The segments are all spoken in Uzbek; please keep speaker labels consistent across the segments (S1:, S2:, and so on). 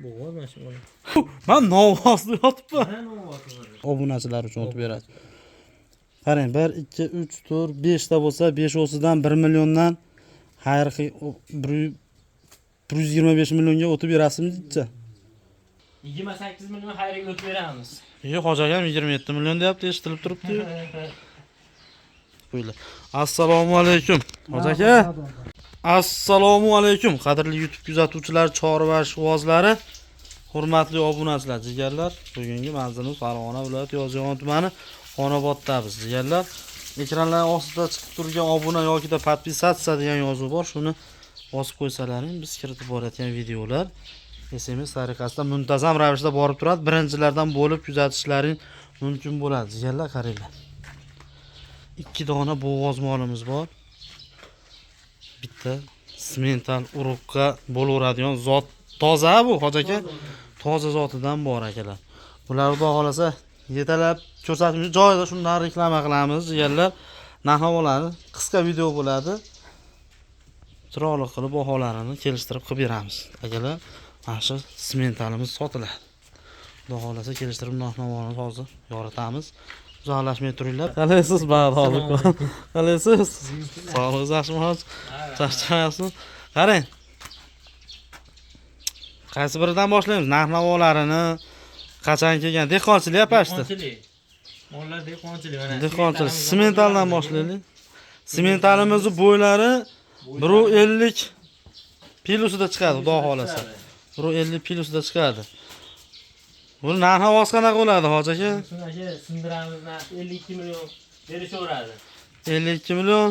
S1: Bo'g'oz mana shu.
S2: Men novvosda yotibman.
S1: Mana novvosda.
S2: Obunachilar uchun o'tib beradi. Qarang, 1 2 3 4 5 ta bo'lsa, 5 osidan 1 milliondan xayr 125 millionga o'tib berasizmi-chi?
S1: 28 million xayriga o'tib beramiz.
S2: Hoji akam 27 million deyapti, eshitilib turibdi-yu. Qo'ylar. Assalomu alaykum. Hoji aka. Assalomu alaykum. Qadrli YouTube kuzatuvchilar, chorvash ovozlari, hurmatli obunachilar, jigarlar. Bugungi manzilimiz Farg'ona viloyati Yozyovon tumani Xonoboddabiz, jigarlar. Ekranlar ostida chiqib turgan obuna yoki da podpisatsiya degan yozuv bor. Shuni bosib qo'ysalaring, biz kiritib borayotgan videolar SMS tariqasida muntazam ravishda borib turadi. Birinchilardan bo'lib kuzatishlaring mumkin bo'ladi. Jigarlar, qaranglar. 2 dona bo'g'oz molimiz bor. Bitta semental urug'ga bo'laveradigan zot toza bu, hoji aka. Toza zotidan bor akalar. Bular xudo xolasa yetalab ko'rsatishimiz joyida shundan reklama qilamiz, jigarlar. Narx-navolarni qisqa video bo'ladi. Chiroyli qilib baholarini kelishtirib qilib beramiz. Akalar, mana shu sementalimiz sotiladi. Xudo xolasa kelishtirib narx-navolarni hozir yoritamiz. Uzoqlashmay turinglar. Qalaysiz, hozir. Qalaysiz? Sog'ligingiz yaxshimi hozir? Charchamayapsizmi? Qarang. Qaysi biridan boshlaymiz? Narx-navolarini qachon kelgan dehqonchilik yapashdi.
S1: Mollar dehqonchilik mana.
S2: Dehqonchilik. Sementaldan boshlaylik. Sementalimizni bo'ylari 150 pilusida chiqadi, xudo xolasa. 150 pilusida chiqadi. Buni narx-navosi qanaqa bo'ladi, hoji aka?
S1: Shuni sindiramiz, 52 million berishaveradi.
S2: 52 million.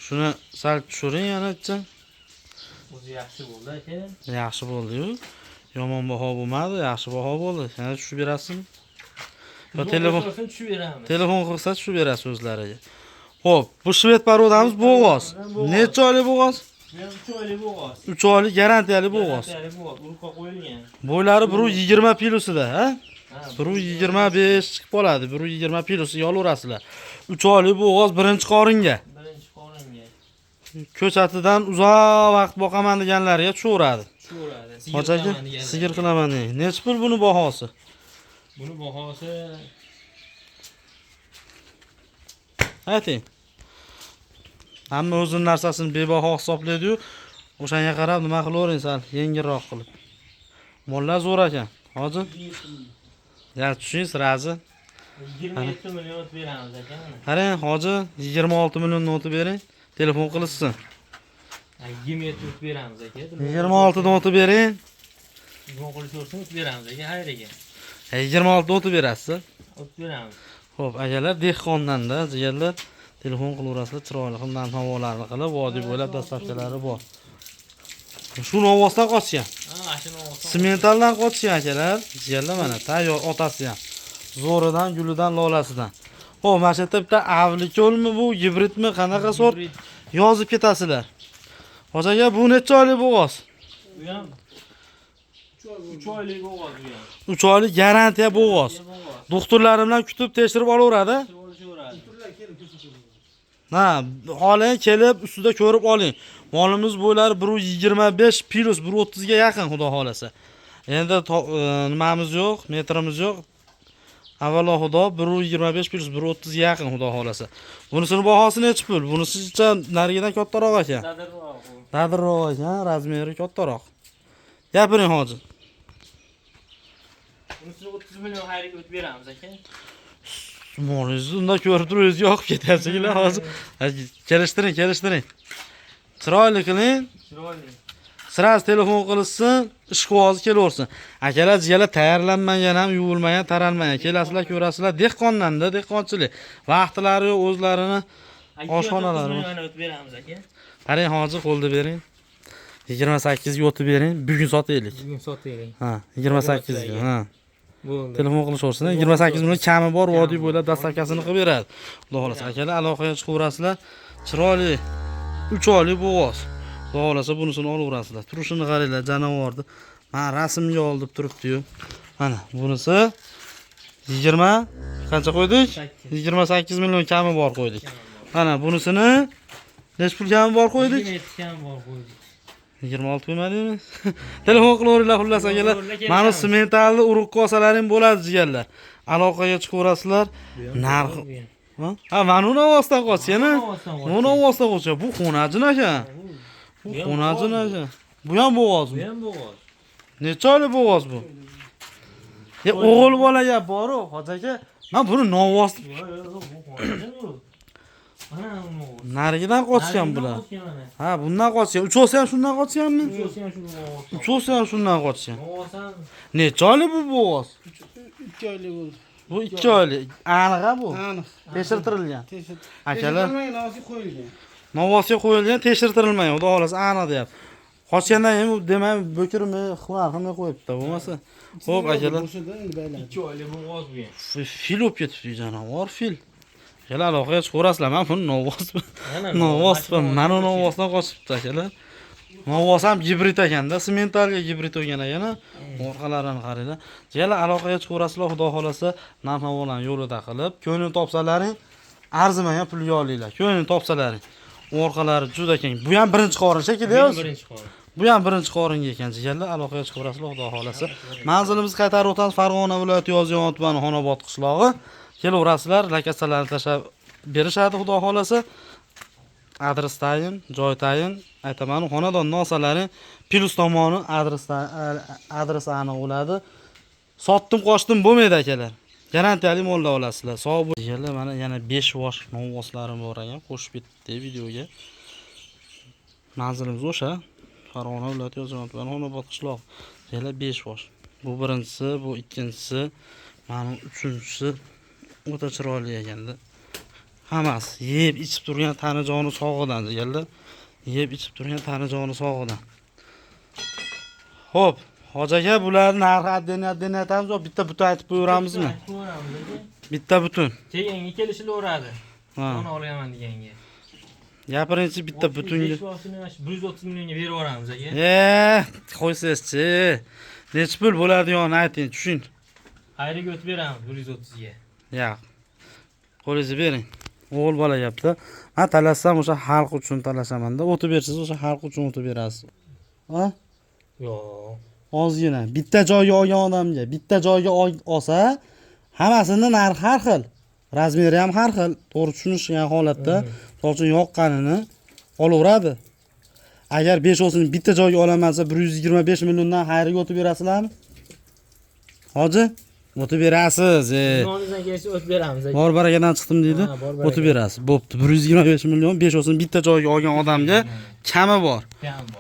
S2: Shuni sal tushiring yana-chi.
S1: O'zi yaxshi bo'ldi aka.
S2: Yaxshi bo'ldi-yu. Yomon baho bo'lmadi, yaxshi baho bo'ldi. Yana tushib berasizmi? Yo,
S1: tushib beramiz.
S2: Telefon qilsa tushib berasiz o'zlariga. Xo'p, bu shved parodamiz bo'g'oz. Necha oylik bo'g'oz?
S1: 3 oylik bo'g'oz.
S2: 3 oylik garantiyali bo'g'oz.
S1: Urug'ga qo'yilgan.
S2: Bo'ylari 120 pilusida, ha? 125 chiqib qoladi. 120 pilusiga olaverasizlar. 3 oylik bo'g'oz birinchi qoringa.
S1: Birinchi qoringa.
S2: Ko'chatidan uzoq vaqt boqaman deganlarga tushaveradi.
S1: Tushaveradi.
S2: Hoji aka, sigir qilaman deng. Necha pul buni bahosi?
S1: Buni bahosi
S2: ayting. Hamma o'zining narsasini bebaho hisoblaydi-yu. O'shanga qarab nima qilavering, sal yengilroq qilib. Mollar zo'r ekan. Hozir ya tushing sirazi.
S1: 27 million o'tib beramiz aka.
S2: Qarang, hozir 26 millionni o'tib bering. Telefon qilishsin.
S1: 27 o'tib beramiz aka.
S2: 26 dan o'tib bering.
S1: Telefon qilishingiz o'tib beramiz aka, xayriga.
S2: 26 dan o'tib berasiz.
S1: O'tib beramiz.
S2: Xo'p, akalar, dehqondan-da, jigarlar, telefon qilaverasizlar, chiroyli qilib havolarni qilib, vodiy bo'ylab dastavkalari bor. Shu novvosdan qochgan.
S1: Ha, shu novvosdan.
S2: Sementaldan qochgan akalar, jigarlar mana tayyor otasi ham. Zo'ridan, gulidan, lolasidan. Xo'p, mana shu yerda bitta avlikolmi bu, gibridmi, qanaqa sort yozib ketasizlar. Hoji aka, bu necha oylik bo'g'oz?
S1: Bu ham 3 oylik bo'g'oz bu ham.
S2: 3 oylik garantiya bo'g'oz. Doktorlarim bilan kutib tekshirib olaveradi. Ha, xoling kelib ustida ko'rib oling. Molimiz bo'ylari 125 plus 130 ga yaqin, xudo xolasa. Endi nimamiz yo'q, metrimiz yo'q. Avvalo xudo 125 plus 130 ga yaqin, xudo xolasa. Bunisining bahosi necha pul? Bunisicha narigidan kattaroq ekan. Dadilroq ekan, razmeri kattaroq. Gapiring hozir.
S1: Bunisini 30 million xayriga o'tib beramiz aka.
S2: Molingizni unda ko'rib turib yoqib ketyapsizlar hozir. Kelishtiring. Chiroyli qiling.
S1: Chiroyli.
S2: Siraz telefon qilsin, ishqivozi kelaversin. Akalar, jigarlar tayyorlanmagan ham, yuvilmagan, taralmagan. Kelasizlar, ko'rasizlar, dehqondan-da, dehqonchilik. Vaqtlari o'zlarini oshxonalari.
S1: O'tib beramiz aka.
S2: Qarang, hozir qo'lda bering. 28 ga o'tib bering, bugun sotaylik.
S1: Bugun sotaylik.
S2: Ha, 28 ga, ha.
S1: Bo'ldi.
S2: Telefon qilishorsin. 28 million kami bor, vodiy bo'ylab dastavkasini qilib beradi. Xudo xolasa, akalar, aloqaga chiqaverasizlar. Chiroyli 3 oylik bo'g'oz. Xudo xolasa bunisini olaverasizlar. Turishini qaranglar, janovorni. Men rasmga olib turibdi-yu. Mana bunisi 20 qancha qo'ydik? 28 million kami bor qo'ydik. Mana bunisini nech pul kami bor qo'ydik?
S1: 27 kami bor qo'ydik.
S2: 26 qo'ymadingmi? Telefon qilaveringlar xullas akalar. Mana sementalni urug' kosalaring bo'ladi jigarlar. Aloqaga chiqaverasizlar. Narxi ha, mana uni ovozdan qochsana. Mana ovozdan qochsa, bu xonajin aka. Bu xonajin aka. Bu ham bo'g'ozmi?
S1: Bu ham bo'g'oz.
S2: Necha oylik bo'g'oz bu? O'g'il bola gap bor-ku, hoji aka. Men buni novoz
S1: Yo'q, bu xonajin bu. Mana bu.
S2: narigidan qochgan bular. Ha, bundan qochgan. Uchosi ham shundan qochganmi?
S1: Uchosi ham shundan qochgan.
S2: Uchosi ham shundan qochgan.
S1: Bo'g'oz ham
S2: Necha oylik bu bo'g'oz?
S3: 2 oylik bo'ldi.
S2: Bu 2 oylik. Aniq bu.
S3: Aniq.
S2: Tekshirtirilgan. Akalar,
S3: Tekshirtirmay nosi qo'yilgan.
S2: novosga qo'yilgan, tekshirtirilmagan. Xudo xolasa aniq deyapti. Qochgandan keyin demak bo'kirmi, xunarximi qo'yibdi, bo'lmasa. Xo'p, akalar.
S3: O'shada endi bayladi.
S1: 2 oylik bo'g'oz bu ham.
S2: Fil olib ketibdi janovar fil. Akalar, aloqaga chiqaverasizlar. Men buni novosmi? Novosmi? Mana novosdan qochibdi akalar. Novos ham gibrid ekanda, sementalga gibrid bo'lgan ekan. Orqalarini qaranglar. Jala aloqaga chiqaverasizlar, xudo xolasa, narx-navolarni yo'lida qilib, ko'ngil topsalaring, arzimagan pulga olinglar. Ko'ngil topsalaring. Orqalari juda keng. Bu ham birinchi qorin shekilli yo'q.
S1: Birinchi qorin.
S2: Bu ham birinchi qoringa ekan. Jigarlar aloqaga chiqaverasizlar, xudo xolasa. Manzilimiz qaytarib o'tamiz. Farg'ona viloyati Yozyovon tumani Xonobod qishlog'i. Kelaverasizlar, lokatsiyalarni tashlab berishadi, xudo xolasa. Adres tayin, joy tayin, aytaman, xonadon nosalaring plus tomoni adres aniq bo'ladi. Sotdim, qochdim bo'lmaydi akalar. Garantiyali mollar olasizlar. Sog' bo'linglar. Mana yana 5 vosh novoslarim bor ekan, qo'shib ketdi videoga. Manzilimiz o'sha. Farg'ona viloyati Yozyovon tumani Xonobod qishlog'i. Yana 5 vosh. Bu birinchisi, bu ikkinchisi, mana uchinchisi o'ta chiroyli ekanda. Hammasi yeb ichib turgan tani joni sog'idan jigarlar. Yeb ichib turgan tani joni sog'idan. Xo'p, hoji aka, bularni narxi adden aytamiz, bitta butun aytib qo'yramizmi? Bitta butun.
S1: Keyingi kelishilaveradi.
S2: Ha.
S1: Uni olaman deganga.
S2: Gapirinchi bitta butunga.
S1: 130 millionga berib yuboramiz aka.
S2: Qo'ysiz-chi. Nech pul bo'ladiganini ayting, tushun.
S1: Ayriga o'tib beramiz 130 ga.
S2: Yo'q. Qo'lingizni bering. O'g'il bola gapda. Men talasam o'sha xalq uchun talashamanda, o'tib bersiz, o'sha xalq uchun o'tib berasiz. Ha?
S1: Yo'q.
S2: Ozgina. Bitta joyga olgan odamga, bitta joyga olsa, hammasini narxi har xil. Razmeri ham har xil. To'g'ri tushunishgan holatda, so'lchi yoqqanini olaveradi. Agar 5 o'sini bitta joyga olamansa 125 milliondan xayriga o'tib berasizlarmi? Hoji? O'tib berasiz.
S1: Yoningizdan kelsa o'tib beramiz aka.
S2: Bor barakadan chiqdim deydi. O'tib berasiz. Bo'pti. 125 million 5 o'sini bitta joyga olgan odamga kami bor.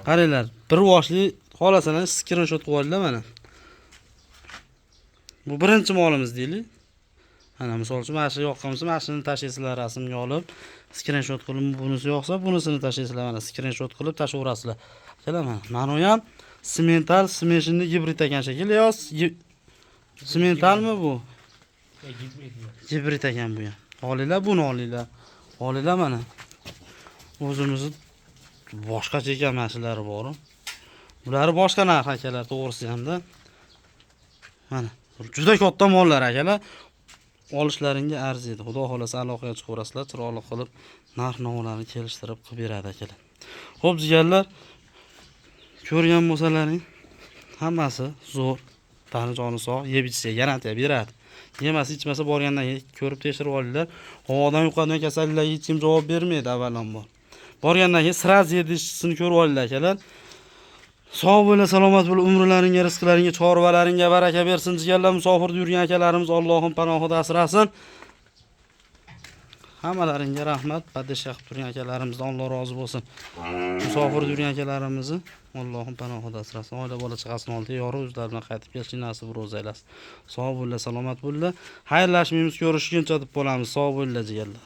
S2: Qaranglar, bir voshli xolasalar skrinshot qilib olinglar mana. Bu birinchi molimiz deylik. Ana misol uchun mana shu yoqqansa, mana shuni tashlaysizlar rasmga olib, skrinshot qilib, bunisi yoqsa, bunisini tashlaysizlar mana skrinshot qilib tashaverasizlar. Kelaman. Mana u ham semental smeshinni gibrid ekan shekilli, yo'q? Sementalmi bu? Gibrid ekan bu ham. Olinglar, buni olinglar. Olinglar mana. O'zimizni boshqacha ekan mashinalari bor. Bular boshqa narx akalar, to'g'risi hamda. Mana, juda katta mollar akalar. Olishlaringga arziydi. Xudo xolasa aloqaga chiqaverasizlar, chiroyli qilib narx-navolarni kelishtirib qilib beradi akalar. Xo'p, jigarlar, ko'rgan bo'lsalaring, hammasi zo'r, tani joni sog', yeb ichsa garantiya beradi. Yemasa ichmasa borgandan ko'rib tekshirib olinglar. Havodan yuqadigan kasalliklarga hech kim javob bermaydi avvalambor. Borgandan keyin sraz yedishisini ko'rib olinglar akalar. Sog' bo'la, salomat bo'la, umrlaringga, rizqlaringga, chorvalaringga baraka bersin. Jigarlar, musofirda yurgan akalarimiz Allohim panohida asrasin. Hammalaringga rahmat. Padishah qilib turgan akalarimizdan Alloh rozi bo'lsin. Musofirda yurgan akalarimizni Allohim panohida asrasin. Oila bola chaqasini oldi, yorug' o'zlaridan qaytib kelishni nasib ro'za aylasin. Sog' bo'la, salomat bo'la. Xayrlashmaymiz, ko'rishguncha deb qolamiz. Sog' bo'la jigarlar.